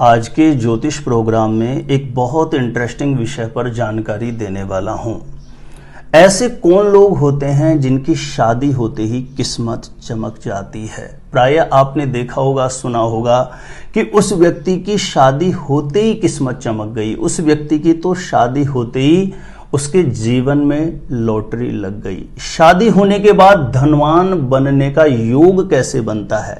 आज के ज्योतिष प्रोग्राम में एक बहुत इंटरेस्टिंग विषय पर जानकारी देने वाला हूं। ऐसे कौन लोग होते हैं जिनकी शादी होते ही किस्मत चमक जाती है। प्रायः आपने देखा होगा, सुना होगा कि उस व्यक्ति की शादी होते ही किस्मत चमक गई, उस व्यक्ति की तो शादी होते ही उसके जीवन में लॉटरी लग गई। शादी होने के बाद धनवान बनने का योग कैसे बनता है,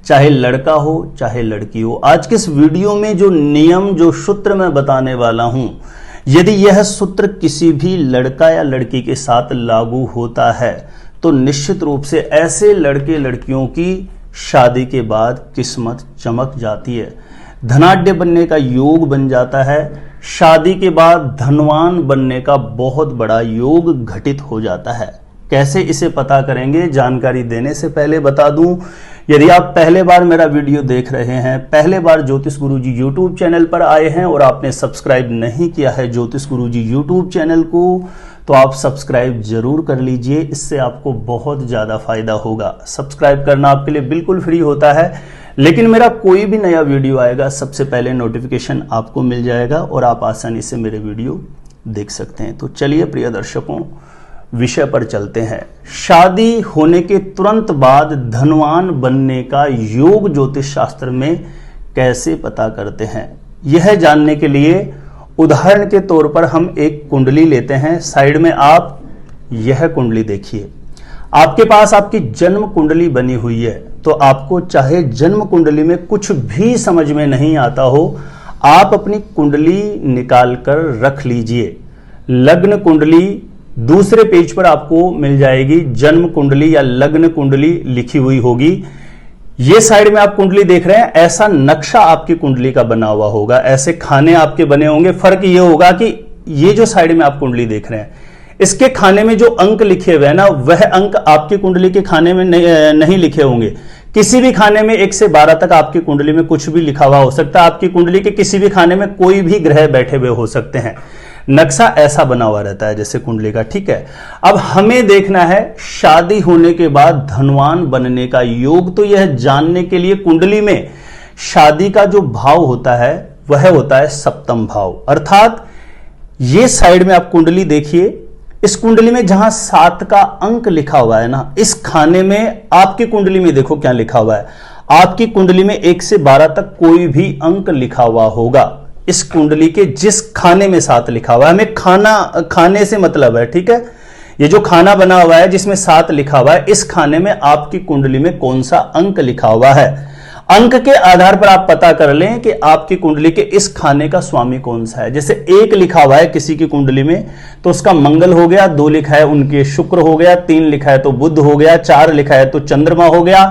चाहे लड़का हो चाहे लड़की हो। आज के इस वीडियो में जो नियम, जो सूत्र मैं बताने वाला हूं, यदि यह सूत्र किसी भी लड़का या लड़की के साथ लागू होता है तो निश्चित रूप से ऐसे लड़के लड़कियों की शादी के बाद किस्मत चमक जाती है, धनाढ्य बनने का योग बन जाता है। शादी के बाद धनवान बनने का बहुत बड़ा योग घटित हो जाता है। कैसे इसे पता करेंगे, जानकारी देने से पहले बता दूं, यदि आप पहले बार मेरा वीडियो देख रहे हैं, पहले बार ज्योतिष गुरुजी यूट्यूब चैनल पर आए हैं और आपने सब्सक्राइब नहीं किया है ज्योतिष गुरुजी यूट्यूब चैनल को, तो आप सब्सक्राइब जरूर कर लीजिए। इससे आपको बहुत ज़्यादा फायदा होगा। सब्सक्राइब करना आपके लिए बिल्कुल फ्री होता है, लेकिन मेरा कोई भी नया वीडियो आएगा सबसे पहले नोटिफिकेशन आपको मिल जाएगा और आप आसानी से मेरे वीडियो देख सकते हैं। तो चलिए प्रिय दर्शकों, विषय पर चलते हैं। शादी होने के तुरंत बाद धनवान बनने का योग ज्योतिष शास्त्र में कैसे पता करते हैं, यह जानने के लिए उदाहरण के तौर पर हम एक कुंडली लेते हैं। साइड में आप यह कुंडली देखिए, आपके पास आपकी जन्म कुंडली बनी हुई है। तो आपको चाहे जन्म कुंडली में कुछ भी समझ में नहीं आता हो, आप अपनी कुंडली निकाल कर रख लीजिए। लग्न कुंडली दूसरे पेज पर आपको मिल जाएगी, जन्म कुंडली या लग्न कुंडली लिखी हुई होगी। ये साइड में आप कुंडली देख रहे हैं, ऐसा नक्शा आपकी कुंडली का बना हुआ होगा, ऐसे खाने आपके बने होंगे। फर्क ये होगा कि ये जो साइड में आप कुंडली देख रहे हैं, इसके खाने में जो अंक लिखे हुए हैं ना, वह अंक आपकी कुंडली के खाने में नहीं लिखे होंगे। किसी भी खाने में 1 से 12 तक आपकी कुंडली में कुछ भी लिखा हुआ हो सकता है। आपकी कुंडली के किसी भी खाने में कोई भी ग्रह बैठे हुए हो सकते हैं। नक्शा ऐसा बना हुआ रहता है जैसे कुंडली का, ठीक है। अब हमें देखना है शादी होने के बाद धनवान बनने का योग। तो यह जानने के लिए कुंडली में शादी का जो भाव होता है वह होता है सप्तम भाव। अर्थात ये साइड में आप कुंडली देखिए, इस कुंडली में जहां 7 का अंक लिखा हुआ है ना, इस खाने में आपकी कुंडली में देखो क्या लिखा हुआ है। आपकी कुंडली में 1 से 12 तक कोई भी अंक लिखा हुआ होगा। इस कुंडली के जिस खाने में 7 लिखा हुआ है, हमें खाने से मतलब है, ठीक है। ये जो खाना बना हुआ है जिसमें 7 लिखा हुआ है, इस खाने में आपकी कुंडली में कौन सा अंक लिखा हुआ है। अंक के आधार पर आप पता कर लें कि आपकी कुंडली के इस खाने का स्वामी कौन सा है। जैसे 1 लिखा हुआ है किसी की कुंडली में तो उसका मंगल हो गया, 2 लिखा है उनके शुक्र हो गया, 3 लिखा है तो बुध हो गया, 4 लिखा है तो चंद्रमा हो गया,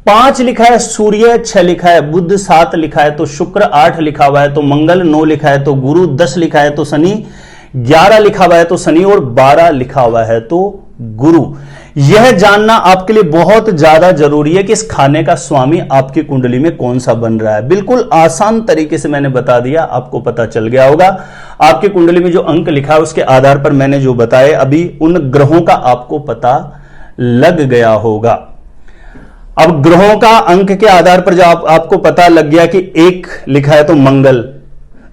5 लिखा है सूर्य, 6 लिखा है बुध, 7 लिखा है तो शुक्र, 8 लिखा हुआ है तो मंगल, 9 लिखा है तो गुरु, 10 लिखा है तो शनि, 11 लिखा हुआ है तो शनि और 12 लिखा हुआ है तो गुरु। यह जानना आपके लिए बहुत ज्यादा जरूरी है कि इस खाने का स्वामी आपकी कुंडली में कौन सा बन रहा है। बिल्कुल आसान तरीके से मैंने बता दिया, आपको पता चल गया होगा। आपकी कुंडली में जो अंक लिखा है उसके आधार पर मैंने जो बताए अभी, उन ग्रहों का आपको पता लग गया होगा। अब ग्रहों का अंक के आधार पर जब आपको पता लग गया कि 1 लिखा है तो मंगल,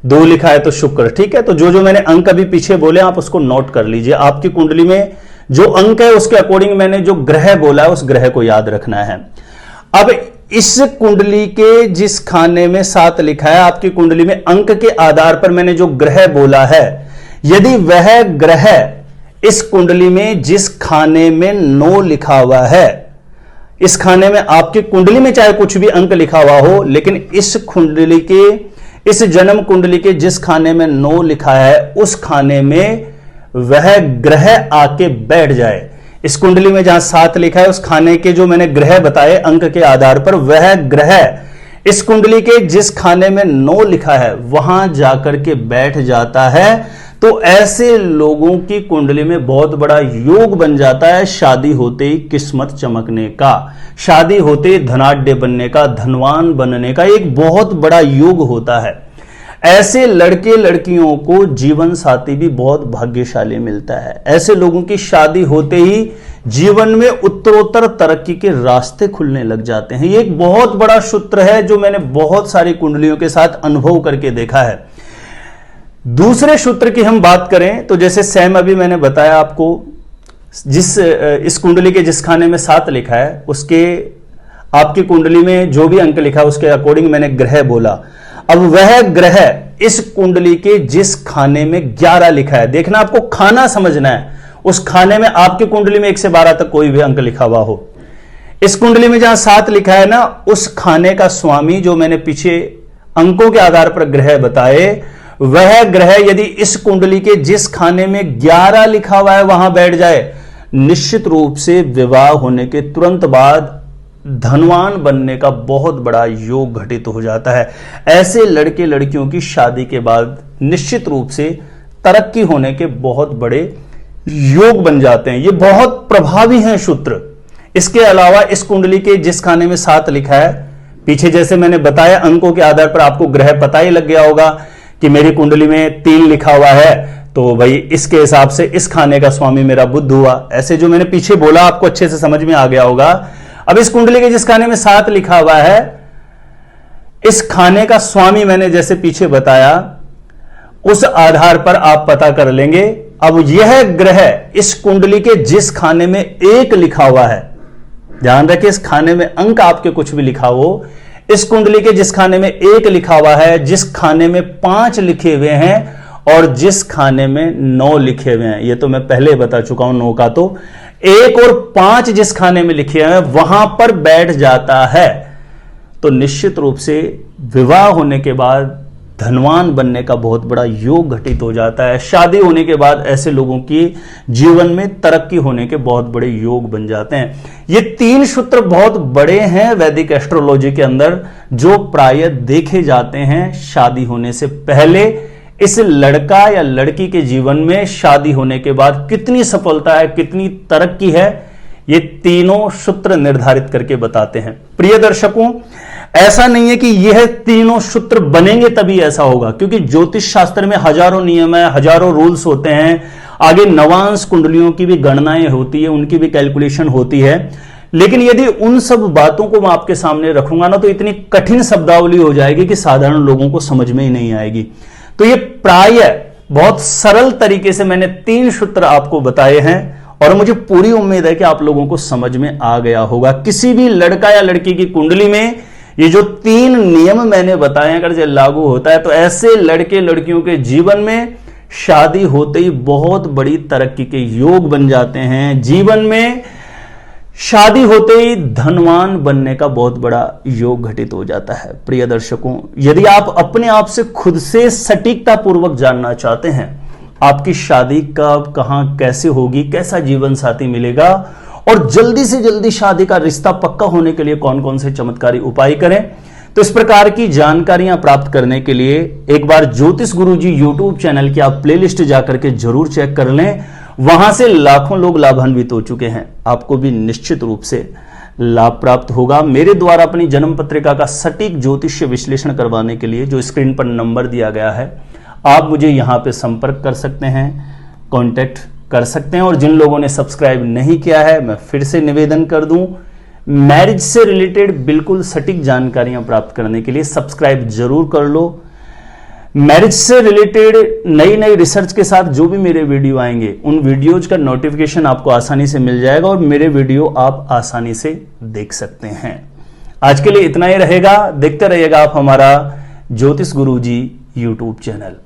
2 लिखा है तो शुक्र, ठीक है। तो जो मैंने अंक अभी पीछे बोले आप उसको नोट कर लीजिए। आपकी कुंडली में जो अंक है उसके अकॉर्डिंग मैंने जो ग्रह बोला है उस ग्रह को याद रखना है। अब इस कुंडली के जिस खाने में 7 लिखा है, आपकी कुंडली में अंक के आधार पर मैंने जो ग्रह बोला है, यदि वह ग्रह इस कुंडली में जिस खाने में 9 लिखा हुआ है, इस खाने में आपकी कुंडली में चाहे कुछ भी अंक लिखा हुआ हो, लेकिन इस कुंडली के, इस जन्म कुंडली के जिस खाने में 9 लिखा है उस खाने में वह ग्रह आके बैठ जाए। इस कुंडली में जहां 7 लिखा है उस खाने के जो मैंने ग्रह बताए अंक के आधार पर, वह ग्रह इस कुंडली के जिस खाने में 9 लिखा है वहां जाकर के बैठ जाता है। तो ऐसे लोगों की कुंडली में बहुत बड़ा योग बन जाता है शादी होते ही किस्मत चमकने का, शादी होते ही धनाढ्य बनने का, धनवान बनने का एक बहुत बड़ा योग होता है। ऐसे लड़के लड़कियों को जीवन साथी भी बहुत भाग्यशाली मिलता है। ऐसे लोगों की शादी होते ही जीवन में उत्तरोत्तर तरक्की के रास्ते खुलने लग जाते हैं। ये एक बहुत बड़ा सूत्र है जो मैंने बहुत सारी कुंडलियों के साथ अनुभव करके देखा है। दूसरे सूत्र की हम बात करें तो जैसे सेम अभी मैंने बताया आपको, इस कुंडली के जिस खाने में 7 लिखा है उसके आपकी कुंडली में जो भी अंक लिखा है उसके अकॉर्डिंग मैंने ग्रह बोला। अब वह ग्रह इस कुंडली के जिस खाने में 11 लिखा है, देखना आपको खाना समझना है, उस खाने में आपकी कुंडली में 1 से 12 तक कोई भी अंक लिखा हुआ हो, इस कुंडली में जहां 7 लिखा है ना, उस खाने का स्वामी जो मैंने पीछे अंकों के आधार पर ग्रह बताए, वह ग्रह यदि इस कुंडली के जिस खाने में 11 लिखा हुआ है वहां बैठ जाए, निश्चित रूप से विवाह होने के तुरंत बाद धनवान बनने का बहुत बड़ा योग घटित हो जाता है। ऐसे लड़के लड़कियों की शादी के बाद निश्चित रूप से तरक्की होने के बहुत बड़े योग बन जाते हैं। ये बहुत प्रभावी हैं सूत्र। इसके अलावा इस कुंडली के जिस खाने में 7 लिखा है, पीछे जैसे मैंने बताया अंकों के आधार पर आपको ग्रह पता ही लग गया होगा कि मेरी कुंडली में 3 लिखा हुआ है, तो भाई इसके हिसाब से इस खाने का स्वामी मेरा बुध हुआ। ऐसे जो मैंने पीछे बोला आपको अच्छे से समझ में आ गया होगा। अब इस कुंडली के जिस खाने में 7 लिखा हुआ है, इस खाने का स्वामी मैंने जैसे पीछे बताया, उस आधार पर आप पता कर लेंगे। अब यह ग्रह इस कुंडली के जिस खाने में 1 लिखा हुआ है, ध्यान रखिए इस खाने में अंक आपके कुछ भी लिखा हो, इस कुंडली के जिस खाने में 1 लिखा हुआ है, जिस खाने में 5 लिखे हुए हैं और जिस खाने में 9 लिखे हुए हैं, ये तो मैं पहले बता चुका हूं 9 का, तो 1 और 5 जिस खाने में लिखे हैं वहां पर बैठ जाता है, तो निश्चित रूप से विवाह होने के बाद धनवान बनने का बहुत बड़ा योग घटित हो जाता है। शादी होने के बाद ऐसे लोगों की जीवन में तरक्की होने के बहुत बड़े योग बन जाते हैं। ये 3 सूत्र बहुत बड़े हैं वैदिक एस्ट्रोलॉजी के अंदर, जो प्रायः देखे जाते हैं शादी होने से पहले। इस लड़का या लड़की के जीवन में शादी होने के बाद कितनी सफलता है, कितनी तरक्की है, ये तीनों सूत्र निर्धारित करके बताते हैं। प्रिय दर्शकों, ऐसा नहीं है कि यह तीनों सूत्र बनेंगे तभी ऐसा होगा, क्योंकि ज्योतिष शास्त्र में हजारों नियम है, हजारों रूल्स होते हैं, आगे नवांश कुंडलियों की भी गणनाएं होती है, उनकी भी कैलकुलेशन होती है। लेकिन यदि उन सब बातों को मैं आपके सामने रखूंगा ना, तो इतनी कठिन शब्दावली हो जाएगी कि साधारण लोगों को समझ में ही नहीं आएगी। तो ये प्रायः बहुत सरल तरीके से मैंने 3 सूत्र आपको बताए हैं और मुझे पूरी उम्मीद है कि आप लोगों को समझ में आ गया होगा। किसी भी लड़का या लड़की की कुंडली में ये जो 3 नियम मैंने बताए अगर ये लागू होता है, तो ऐसे लड़के लड़कियों के जीवन में शादी होते ही बहुत बड़ी तरक्की के योग बन जाते हैं। जीवन में शादी होते ही धनवान बनने का बहुत बड़ा योग घटित हो जाता है। प्रिय दर्शकों, यदि आप अपने आप से खुद से सटीकता पूर्वक जानना चाहते हैं आपकी शादी कब, कहां, कैसे होगी, कैसा जीवन साथी मिलेगा और जल्दी से जल्दी शादी का रिश्ता पक्का होने के लिए कौन कौन से चमत्कारी उपाय करें, तो इस प्रकार की जानकारियां प्राप्त करने के लिए एक बार ज्योतिष गुरुजी यूट्यूब चैनल की आप प्लेलिस्ट जाकर के जरूर चेक कर लें। वहां से लाखों लोग लाभान्वित हो चुके हैं, आपको भी निश्चित रूप से लाभ प्राप्त होगा। मेरे द्वारा अपनी जन्म पत्रिका का सटीक ज्योतिष विश्लेषण करवाने के लिए जो स्क्रीन पर नंबर दिया गया है, आप मुझे यहां पे संपर्क कर सकते हैं, कांटेक्ट कर सकते हैं। और जिन लोगों ने सब्सक्राइब नहीं किया है, मैं फिर से निवेदन कर दूं, मैरिज से रिलेटेड बिल्कुल सटीक जानकारियां प्राप्त करने के लिए सब्सक्राइब जरूर कर लो। मैरिज से रिलेटेड नई नई रिसर्च के साथ जो भी मेरे वीडियो आएंगे, उन वीडियोज का नोटिफिकेशन आपको आसानी से मिल जाएगा और मेरे वीडियो आप आसानी से देख सकते हैं। आज के लिए इतना ही रहेगा। देखते रहिएगा आप हमारा ज्योतिष गुरुजी यूट्यूब चैनल।